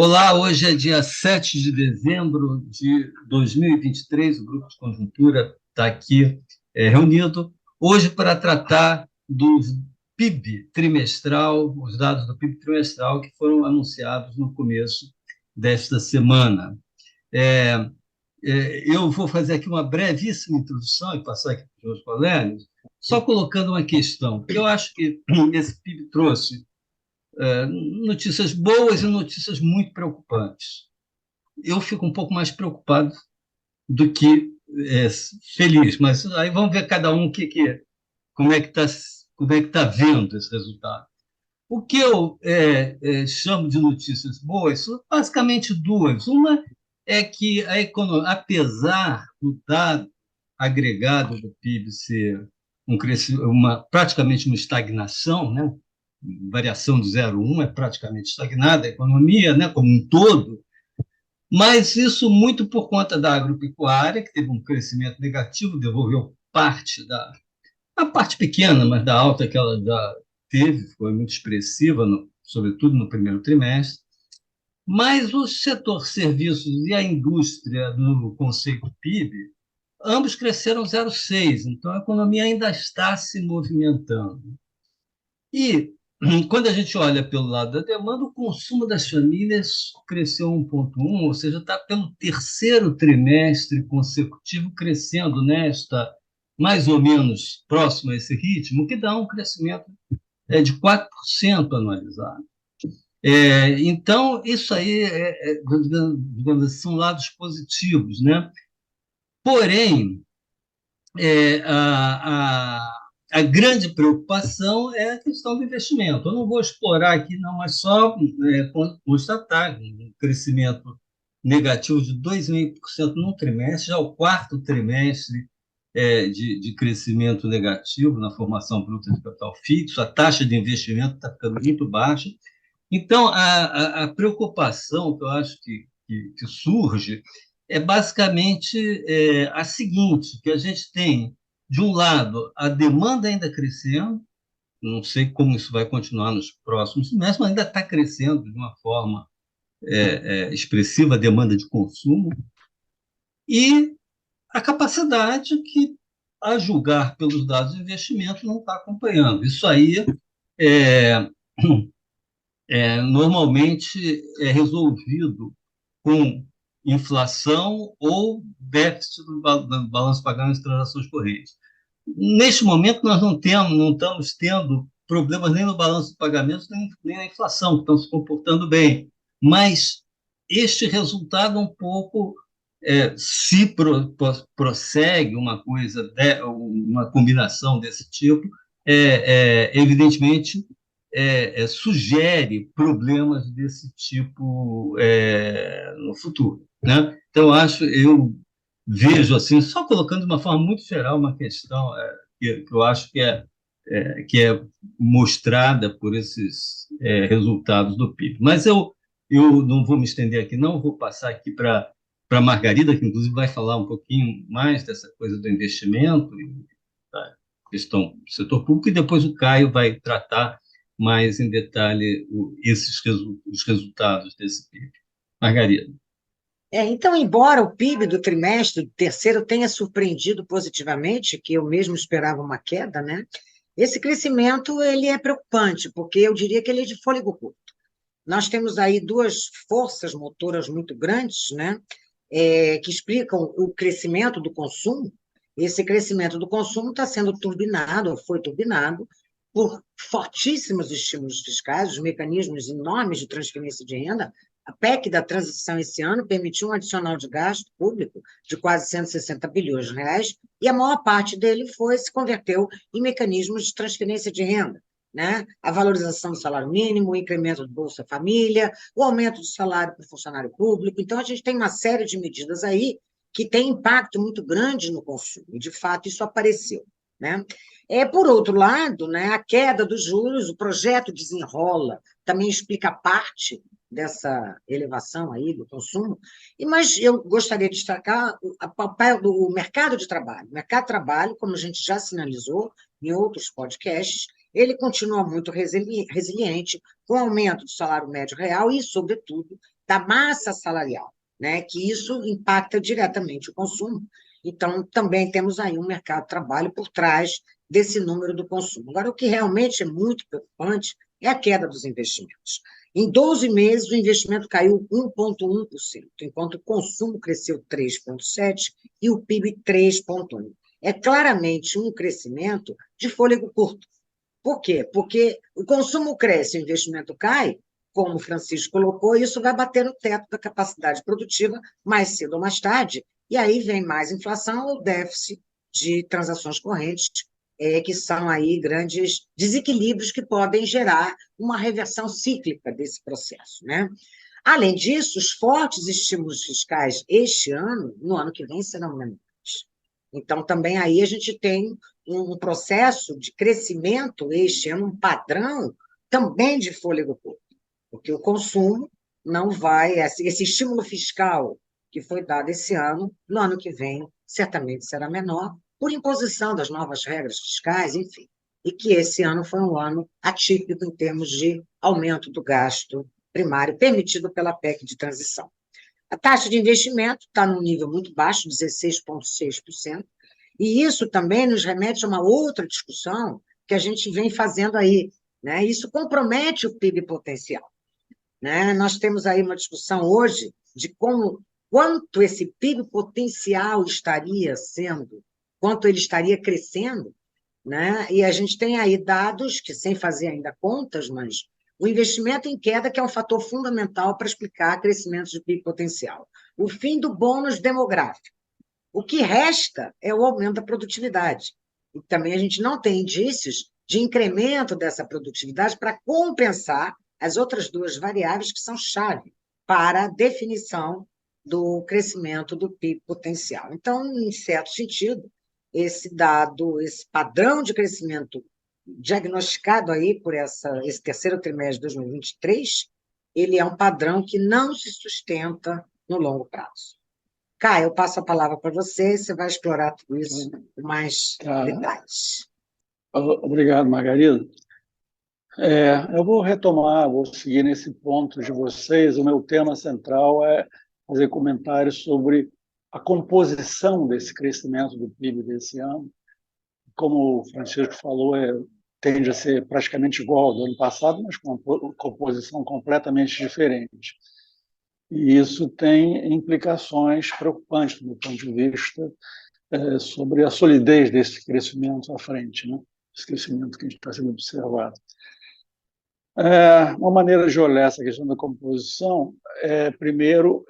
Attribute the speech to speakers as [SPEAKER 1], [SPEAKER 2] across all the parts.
[SPEAKER 1] Olá, hoje é dia 7 de dezembro de 2023. O Grupo de Conjuntura está aqui reunido hoje para tratar do PIB trimestral, os dados do PIB trimestral que foram anunciados no começo desta semana. É, eu vou fazer aqui uma brevíssima introdução e passar aqui para os meus colegas, só colocando uma questão, porque eu acho que esse PIB trouxe notícias boas e notícias muito preocupantes. Eu fico um pouco mais preocupado do que feliz, mas aí vamos ver cada um como é que está vendo esse resultado. O que eu chamo de notícias boas são basicamente duas. Uma é que a economia, apesar do dado agregado do PIB ser praticamente uma estagnação, né? Variação de 0,1 é praticamente estagnada a economia, né, como um todo, mas isso muito por conta da agropecuária, que teve um crescimento negativo, devolveu a parte pequena, mas da alta que ela já teve, foi muito expressiva, sobretudo no primeiro trimestre. Mas o setor serviços e a indústria, no conceito PIB, ambos cresceram 0,6, então a economia ainda está se movimentando. E quando a gente olha pelo lado da demanda, o consumo das famílias cresceu 1,1, ou seja, está pelo terceiro trimestre consecutivo crescendo nesta mais ou menos próximo a esse ritmo, que dá um crescimento de 4% anualizado. Então, isso aí, digamos assim, são lados positivos, né? Porém, a grande preocupação é a questão do investimento. Eu não vou explorar aqui, não, mas só constatar um crescimento negativo de 2,5% num trimestre, já o quarto trimestre de crescimento negativo na formação bruta de capital fixo, a taxa de investimento está ficando muito baixa. Então, a preocupação que eu acho que surge é basicamente a seguinte, que a gente tem, de um lado, a demanda ainda crescendo, não sei como isso vai continuar nos próximos meses, mas ainda está crescendo de uma forma expressiva a demanda de consumo, e a capacidade que, a julgar pelos dados de investimento, não está acompanhando. Isso aí é, normalmente é resolvido com inflação ou déficit do balanço pagamento de transações correntes. Neste momento, nós não estamos tendo problemas nem no balanço de pagamentos, nem na inflação, que estão se comportando bem. Mas este resultado um pouco, se prossegue uma combinação desse tipo, evidentemente sugere problemas desse tipo no futuro, né? Então, eu vejo assim, só colocando de uma forma muito geral uma questão que eu acho que é mostrada por esses resultados do PIB. Mas eu não vou me estender aqui, não, vou passar aqui para a Margarida, que inclusive vai falar um pouquinho mais dessa coisa do investimento e da questão do setor público, e depois o Caio vai tratar mais em detalhe os resultados desse PIB. Margarida.
[SPEAKER 2] Então, embora o PIB do trimestre do terceiro tenha surpreendido positivamente, que eu mesmo esperava uma queda, né? Esse crescimento ele é preocupante, porque eu diria que ele é de fôlego curto. Nós temos aí duas forças motoras muito grandes, né? Que explicam o crescimento do consumo. Esse crescimento do consumo está sendo turbinado, ou foi turbinado, por fortíssimos estímulos fiscais, os mecanismos enormes de transferência de renda. A PEC da transição esse ano permitiu um adicional de gasto público de quase 160 bilhões de reais, e a maior parte dele se converteu em mecanismos de transferência de renda, né? A valorização do salário mínimo, o incremento do Bolsa Família, o aumento do salário para o funcionário público. Então, a gente tem uma série de medidas aí que tem impacto muito grande no consumo, e, de fato, isso apareceu, né? Por outro lado, né, a queda dos juros, o projeto Desenrola também explica parte dessa elevação aí do consumo, mas eu gostaria de destacar o papel do mercado de trabalho. O mercado de trabalho, como a gente já sinalizou em outros podcasts, ele continua muito resiliente, com aumento do salário médio real e, sobretudo, da massa salarial, né? Que isso impacta diretamente o consumo. Então, também temos aí um mercado de trabalho por trás desse número do consumo. Agora, o que realmente é muito preocupante é a queda dos investimentos. Em 12 meses, o investimento caiu 1,1%, enquanto o consumo cresceu 3,7% e o PIB 3,1%. É claramente um crescimento de fôlego curto. Por quê? Porque o consumo cresce, o investimento cai, como o Francisco colocou, e isso vai bater no teto da capacidade produtiva mais cedo ou mais tarde, e aí vem mais inflação ou déficit de transações correntes, que são aí grandes desequilíbrios que podem gerar uma reversão cíclica desse processo, né? Além disso, os fortes estímulos fiscais este ano, no ano que vem, serão menores. Então, também aí a gente tem um processo de crescimento este ano, um padrão também de fôlego curto, porque o consumo não vai, esse estímulo fiscal que foi dado esse ano, no ano que vem, certamente será menor, por imposição das novas regras fiscais, enfim, e que esse ano foi um ano atípico em termos de aumento do gasto primário permitido pela PEC de transição. A taxa de investimento está num nível muito baixo, 16,6%, e isso também nos remete a uma outra discussão que a gente vem fazendo aí, né? Isso compromete o PIB potencial, né? Nós temos aí uma discussão hoje de quanto esse PIB potencial estaria sendo, quanto ele estaria crescendo, né? E a gente tem aí dados que, sem fazer ainda contas, mas o investimento em queda, que é um fator fundamental para explicar crescimento de PIB potencial. O fim do bônus demográfico. O que resta é o aumento da produtividade. E também a gente não tem indícios de incremento dessa produtividade para compensar as outras duas variáveis que são chave para a definição do crescimento do PIB potencial. Então, em certo sentido, esse dado, esse padrão de crescimento diagnosticado aí por esse terceiro trimestre de 2023, ele é um padrão que não se sustenta no longo prazo. Caio, eu passo a palavra para você, você vai explorar tudo isso com mais detalhes.
[SPEAKER 3] Obrigado, Margarida. Eu vou retomar, vou seguir nesse ponto de vocês. O meu tema central é fazer comentários sobre a composição desse crescimento do PIB desse ano. Como o Francisco falou, tende a ser praticamente igual ao do ano passado, mas com uma composição completamente diferente. E isso tem implicações preocupantes, do meu ponto de vista, sobre a solidez desse crescimento à frente, né? Esse crescimento que a gente está sendo observado. Uma maneira de olhar essa questão da composição primeiro,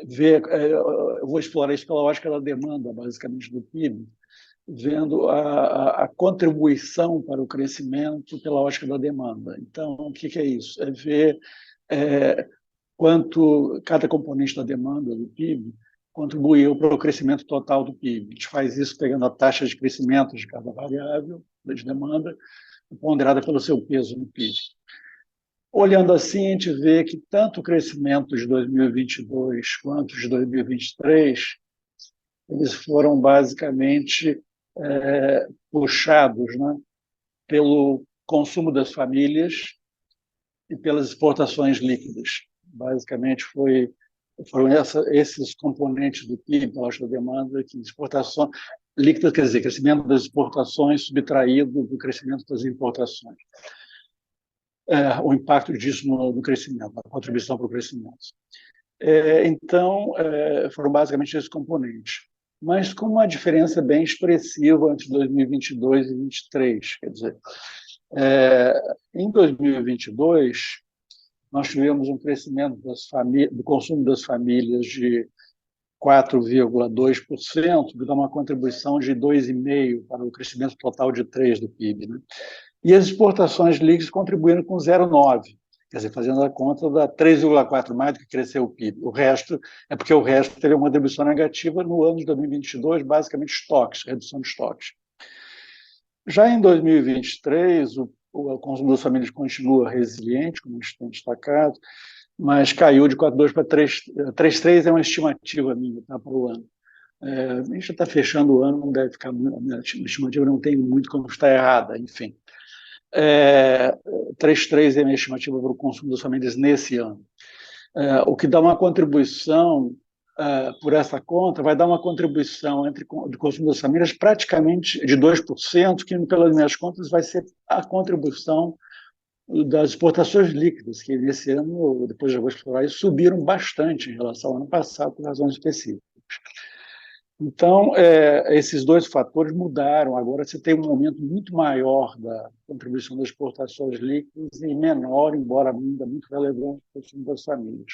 [SPEAKER 3] ver, eu vou explorar isso pela ótica da demanda, basicamente, do PIB, vendo a contribuição para o crescimento pela ótica da demanda. Então, o que é isso? É ver quanto cada componente da demanda do PIB contribuiu para o crescimento total do PIB. A gente faz isso pegando a taxa de crescimento de cada variável de demanda, ponderada pelo seu peso no PIB. Olhando assim, a gente vê que tanto o crescimento de 2022 quanto de 2023, eles foram basicamente puxados, né, pelo consumo das famílias e pelas exportações líquidas. Basicamente, foram esses componentes do PIB, pela lógica da demanda, que exportação líquida, quer dizer, crescimento das exportações subtraído do crescimento das importações. O impacto disso no crescimento, na contribuição para o crescimento. Então, foram basicamente esses componentes, mas com uma diferença bem expressiva entre 2022 e 2023. Quer dizer, em 2022, nós tivemos um crescimento do consumo das famílias de 4,2%, que dá uma contribuição de 2,5% para o crescimento total de 3% do PIB. Né? E as exportações líquidas contribuíram com 0,9%, quer dizer, fazendo a conta da 3,4% mais do que cresceu o PIB. O resto é porque o resto teve uma contribuição negativa no ano de 2022, basicamente estoques, redução de estoques. Já em 2023, o consumo das famílias continua resiliente, como a gente tem destacado, mas caiu de 4,2 para 3,3 é uma estimativa minha, tá, para o ano. A gente já está fechando o ano, não deve ficar, a estimativa não tem muito como estar errada, enfim. 3,3 é a minha estimativa para o consumo das famílias nesse ano. O que dá uma contribuição por essa conta, vai dar uma contribuição do consumo das famílias praticamente de 2%, que, pelas minhas contas, vai ser a contribuição das exportações líquidas, que nesse ano, depois já vou explorar isso, subiram bastante em relação ao ano passado, por razões específicas. Então, esses dois fatores mudaram. Agora você tem um aumento muito maior da contribuição das exportações líquidas e menor, embora ainda muito relevante, para o consumo das famílias.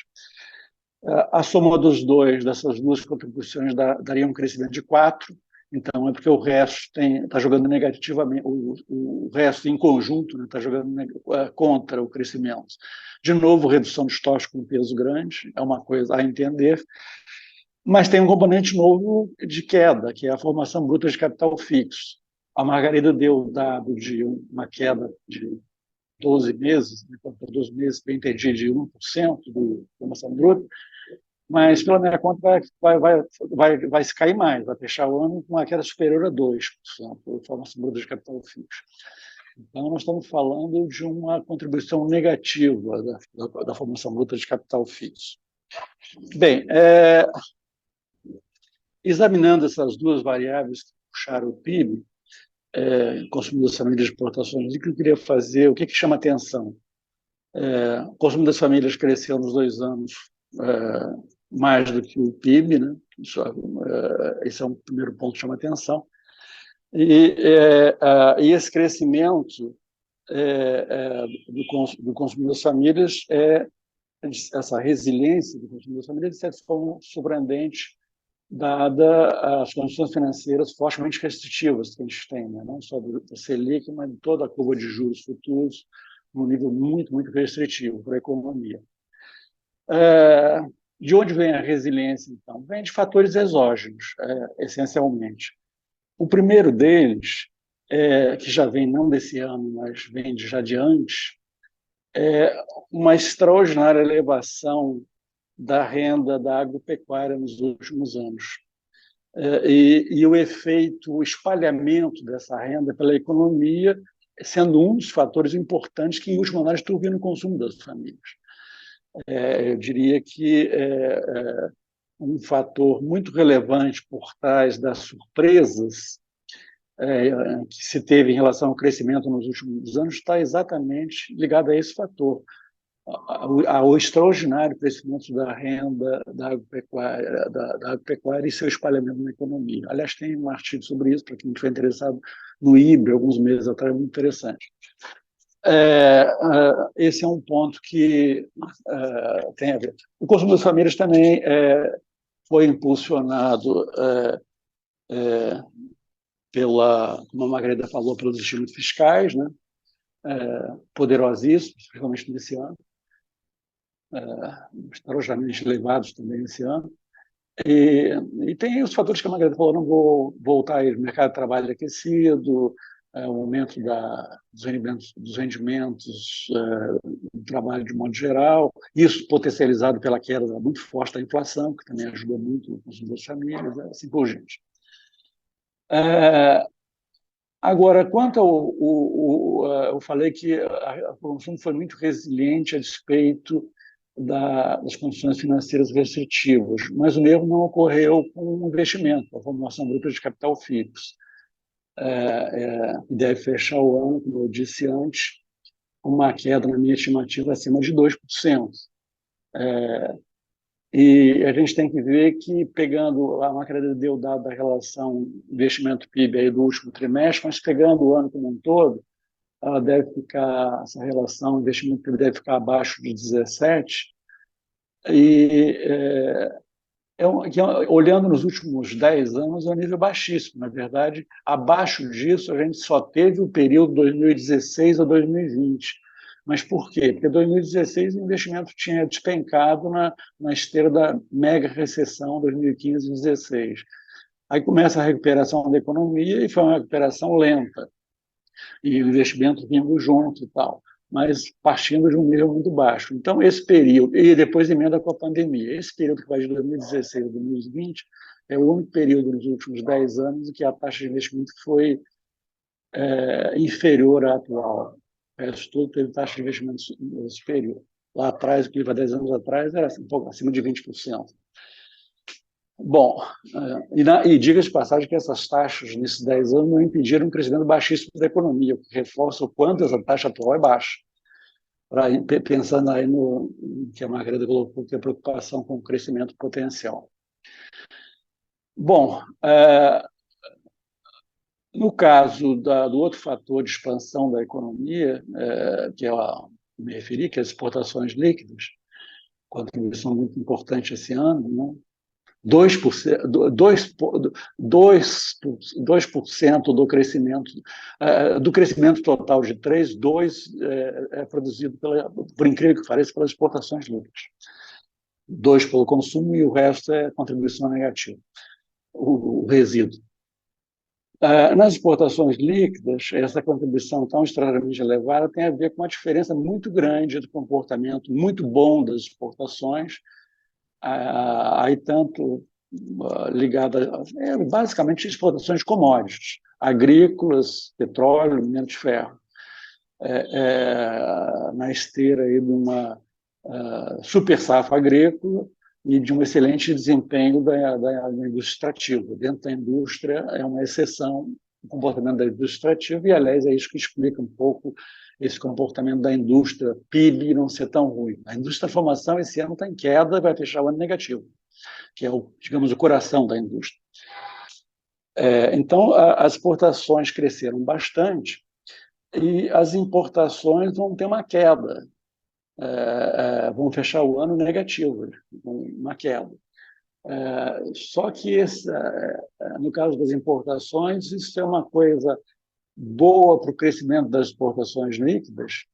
[SPEAKER 3] A soma dos dois, dessas duas contribuições, daria um crescimento de 4%. Então, é porque o resto está jogando negativamente, o resto em conjunto está jogando contra o crescimento. De novo, redução de estoques com peso grande, é uma coisa a entender, mas tem um componente novo de queda, que é a formação bruta de capital fixo. A Margarida deu dado de uma queda de 12 meses, 12 meses, bem entendi, de 1% da formação bruta, mas, pela minha conta, vai se cair mais, vai fechar o ano com uma queda superior a 2%, de formação bruta de capital fixo. Então, nós estamos falando de uma contribuição negativa da formação bruta de capital fixo. Bem, examinando essas duas variáveis que puxaram o PIB, consumo das famílias de exportações, o que eu queria fazer, o que chama atenção? O consumo das famílias cresceu nos 2 anos mais do que o PIB, né? Esse é um primeiro ponto que chama atenção. E esse crescimento do consumo das famílias, essa resiliência do consumo das famílias, de certa forma, surpreendente, dada as condições financeiras fortemente restritivas que a gente tem, né? Não só do Selic, mas de toda a curva de juros futuros, num nível muito, muito restritivo para a economia. De onde vem a resiliência, então? Vem de fatores exógenos, essencialmente. O primeiro deles, que já vem não desse ano, mas vem já de antes, é uma extraordinária elevação da renda da agropecuária nos últimos anos. E o efeito, o espalhamento dessa renda pela economia, sendo um dos fatores importantes que, em última análise, turbina no consumo das famílias. Eu diria que um fator muito relevante por trás das surpresas que se teve em relação ao crescimento nos últimos anos está exatamente ligado a esse fator, ao extraordinário crescimento da renda da agropecuária e seu espalhamento na economia. Aliás, tem um artigo sobre isso, para quem estiver interessado, no IBRE, alguns meses atrás, muito interessante. Esse é um ponto que tem a ver. O consumo das famílias também foi impulsionado como a Margarida falou, pelos estímulos fiscais, né? Poderosíssimos, principalmente nesse ano, extraordinariamente elevados também nesse ano. E tem os fatores que a Margarida falou, não vou voltar aí, mercado de trabalho aquecido, o aumento dos rendimentos do trabalho de modo geral, isso potencializado pela queda muito forte da inflação, que também ajudou muito o consumo das famílias, assim por diante. Agora, quanto eu falei que o consumo foi muito resiliente a despeito das condições financeiras restritivas, mas o mesmo não ocorreu com o investimento, a formação bruta de capital fixo. Deve fechar o ano, como eu disse antes, com uma queda, na minha estimativa, acima de 2%. E a gente tem que ver que, pegando, a Margarida deu dado da relação investimento-PIB aí do último trimestre, mas pegando o ano como um todo, essa relação investimento-PIB deve ficar abaixo de 17%, olhando nos últimos 10 anos, é um nível baixíssimo. Na verdade, abaixo disso, a gente só teve o período 2016 a 2020. Mas por quê? Porque em 2016 o investimento tinha despencado na esteira da mega recessão 2015 e 2016. Aí começa a recuperação da economia e foi uma recuperação lenta. E o investimento vindo junto e tal, mas partindo de um nível muito baixo. Então, esse período, e depois emenda com a pandemia, esse período que vai de 2016 a 2020 é o único período nos últimos 10 anos em que a taxa de investimento foi inferior à atual. O resto todo teve taxa de investimento superior. Lá atrás, o PIB há 10 anos atrás, era um pouco acima de 20%. Bom, e diga-se de passagem que essas taxas, nesses 10 anos, não impediram um crescimento baixíssimo da economia, o que reforça o quanto essa taxa atual é baixa. Pensando aí no que a Margarida colocou, que é a preocupação com o crescimento potencial. Bom, no caso do outro fator de expansão da economia, que eu me referi, que é as exportações líquidas, contribuição muito importante esse ano, né? 2%, 2% do crescimento total de 3%, 2% é produzido, por incrível que pareça, pelas exportações líquidas. 2% pelo consumo e o resto é contribuição negativa, o resíduo. Nas exportações líquidas, essa contribuição tão extraordinariamente elevada tem a ver com uma diferença muito grande do comportamento muito bom das exportações, aí tanto ligada basicamente exportações de commodities, agrícolas, petróleo, minério de ferro, na esteira aí de uma super safra agrícola e de um excelente desempenho da indústria extrativa. Dentro da indústria é uma exceção o comportamento da indústria extrativa e, aliás, é isso que explica um pouco esse comportamento da indústria PIB não ser tão ruim. A indústria de formação esse ano está em queda, vai fechar o ano negativo, que é, digamos, o coração da indústria. Então, as exportações cresceram bastante e as importações vão ter uma queda, vão fechar o ano negativo, uma queda. Só que, no caso das importações, isso é uma coisa boa para o crescimento das exportações líquidas,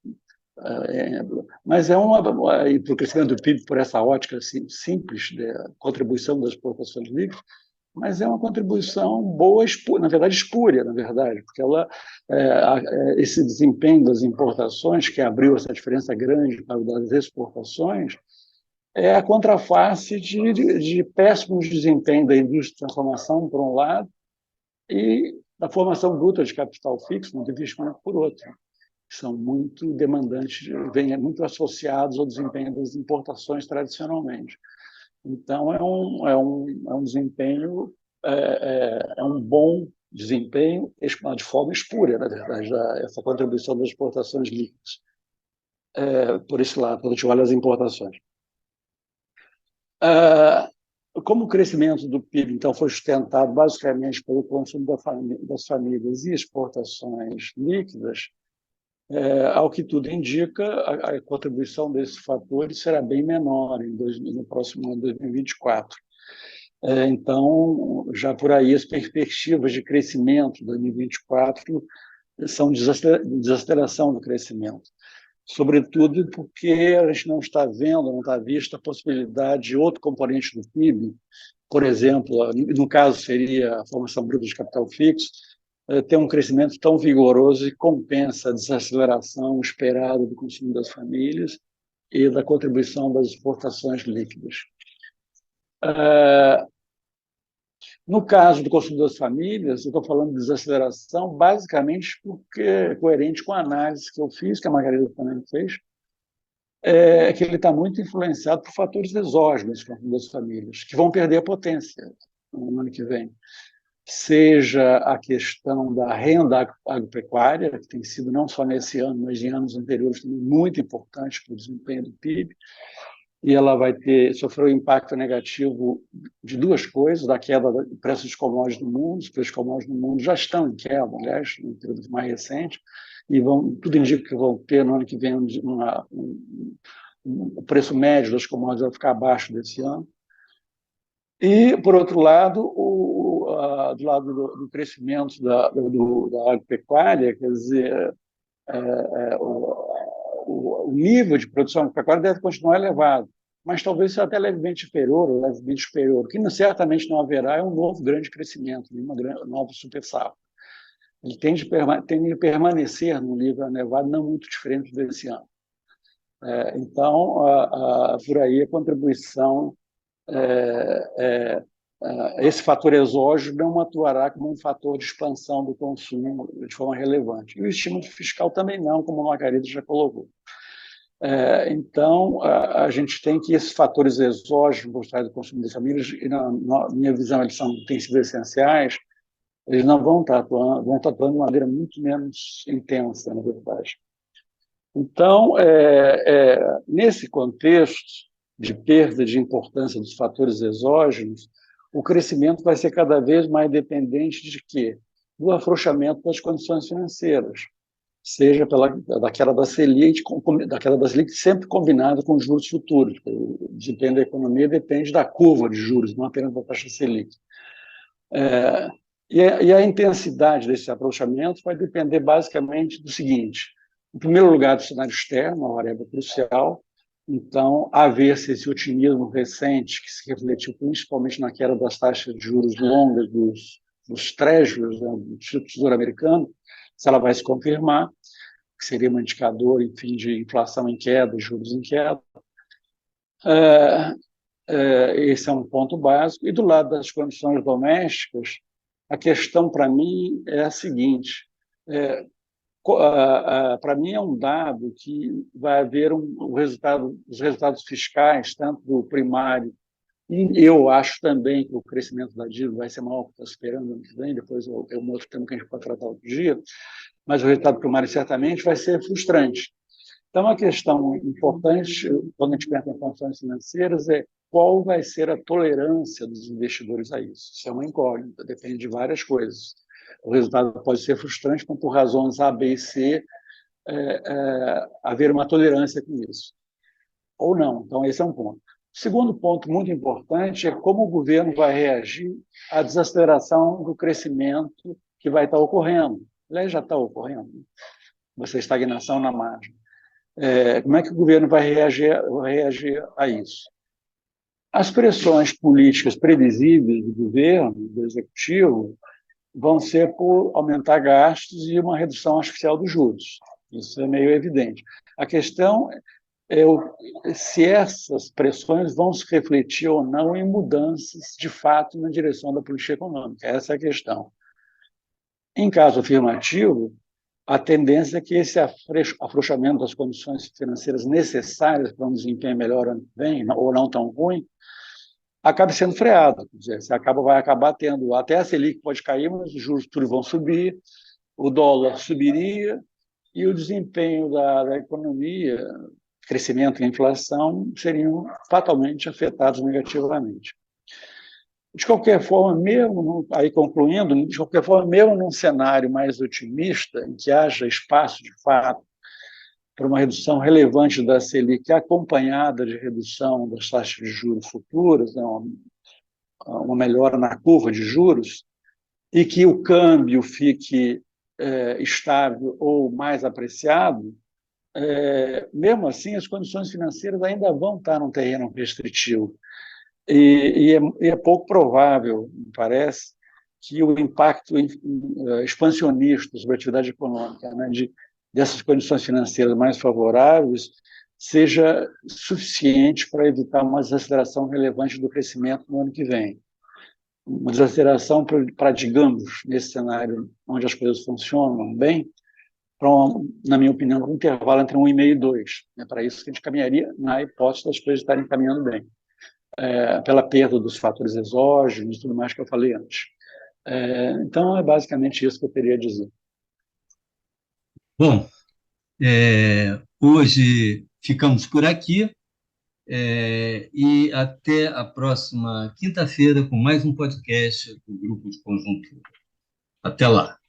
[SPEAKER 3] mas e para o crescimento do PIB por essa ótica simples da contribuição das exportações líquidas, mas é uma contribuição boa, na verdade espúria, na verdade, porque esse desempenho das importações, que abriu essa diferença grande para o das exportações, é a contraface de péssimos desempenhos da indústria de transformação, por um lado, e da formação bruta de capital fixo, no investimento, por outro, que são muito demandantes, vêm muito associados ao desempenho das importações tradicionalmente. Então, é um desempenho, é um bom desempenho de forma espúria, na verdade, essa contribuição das exportações líquidas. Por esse lado, quando a gente olha as importações. Como o crescimento do PIB, então, foi sustentado basicamente pelo consumo das famílias e exportações líquidas, ao que tudo indica, a contribuição desses fatores será bem menor no próximo ano, 2024. Então, já por aí, as perspectivas de crescimento de 2024 são desaceleração do crescimento. Sobretudo porque a gente não está vendo, não está vista a possibilidade de outro componente do PIB, por exemplo, no caso seria a formação bruta de capital fixo, ter um crescimento tão vigoroso e compensa a desaceleração esperada do consumo das famílias e da contribuição das exportações líquidas. No caso do consumo das famílias, eu estou falando de desaceleração basicamente porque é coerente com a análise que eu fiz, que a Margarida também fez, que ele está muito influenciado por fatores exógenos no consumo das famílias, que vão perder a potência no ano que vem. Seja a questão da renda agropecuária, que tem sido não só nesse ano, mas em anos anteriores também muito importante para o desempenho do PIB, e ela vai sofrer um impacto negativo de duas coisas, da queda do preço dos commodities no mundo. Os preços dos commodities no mundo já estão em queda, aliás, no período mais recente, e tudo indica que vão ter no ano que vem o preço médio das commodities vai ficar abaixo desse ano. E, por outro lado, do lado do crescimento da agropecuária, quer dizer, o nível de produção agropecuária deve continuar elevado, mas talvez seja até levemente inferior, ou levemente superior. O que certamente não haverá é um novo grande crescimento, uma nova super safra. Ele tende a permanecer num nível elevado não muito diferente desse ano. Então, por aí, a contribuição, esse fator exógeno não atuará como um fator de expansão do consumo de forma relevante. E o estímulo fiscal também não, como a Margarida já colocou. Então, a gente tem que esses fatores exógenos por trás do consumo das famílias, e na minha visão, eles têm sido essenciais, eles não vão estar atuando, vão estar atuando de maneira muito menos intensa, na verdade. Então, nesse contexto de perda de importância dos fatores exógenos, o crescimento vai ser cada vez mais dependente de quê? Do afrouxamento das condições financeiras, seja da queda da Selic, sempre combinada com os juros futuros. O desempenho da economia depende da curva de juros, não apenas da taxa Selic. E a intensidade desse afrouxamento vai depender basicamente do seguinte: em primeiro lugar, do cenário externo, uma variável crucial. Então, a ver se esse otimismo recente, que se refletiu principalmente na queda das taxas de juros longas dos Treasuries, né, do Tesouro Americano, se ela vai se confirmar, que seria um indicador, enfim, de inflação em queda, juros em queda. Esse é um ponto básico. E do lado das condições domésticas, a questão para mim é a seguinte: para mim é um dado que vai haver os resultados fiscais, tanto do primário, e eu acho também que o crescimento da dívida vai ser maior que está esperando ano que vem, depois é um outro tema que a gente pode tratar outro dia, mas o resultado primário certamente vai ser frustrante. Então, a questão importante, quando a gente pensa em condições financeiras, é qual vai ser a tolerância dos investidores a isso. Isso é uma incógnita, depende de várias coisas. O resultado pode ser frustrante, como por razões A, B e C, haver uma tolerância com isso. Ou não. Então, esse é um ponto. O segundo ponto muito importante é como o governo vai reagir à desaceleração do crescimento que vai estar ocorrendo. Aliás, já está ocorrendo. Essa estagnação na margem. Como é que o governo vai reagir a isso? As pressões políticas previsíveis do governo, do executivo, vão ser por aumentar gastos e uma redução artificial dos juros. Isso é meio evidente. A questão é se essas pressões vão se refletir ou não em mudanças, de fato, na direção da política econômica. Essa é a questão. Em caso afirmativo, a tendência é que esse afrouxamento das condições financeiras necessárias para um desempenho melhor ano que vem, ou não tão ruim, acabe sendo freado. Quer dizer, vai acabar tendo, até a Selic pode cair, mas os juros futuros vão subir, o dólar subiria e o desempenho da economia, crescimento e inflação, seriam fatalmente afetados negativamente. De qualquer forma, aí concluindo, de qualquer forma, mesmo num cenário mais otimista, em que haja espaço, de fato, para uma redução relevante da Selic, acompanhada de redução das taxas de juros futuras, né, uma melhora na curva de juros, e que o câmbio fique estável ou mais apreciado, mesmo assim, as condições financeiras ainda vão estar num terreno restritivo. E é pouco provável, me parece, que o impacto expansionista sobre a atividade econômica, né, dessas condições financeiras mais favoráveis, seja suficiente para evitar uma desaceleração relevante do crescimento no ano que vem. Uma desaceleração para, digamos, nesse cenário onde as coisas funcionam bem, na minha opinião, um intervalo entre 1,5 e 2. É para isso que a gente caminharia na hipótese das coisas estarem caminhando bem. Pela perda dos fatores exógenos e tudo mais que eu falei antes. Então, é basicamente isso que eu teria a dizer.
[SPEAKER 1] Bom, hoje ficamos por aqui e até a próxima quinta-feira com mais um podcast do Grupo de Conjuntura. Até lá.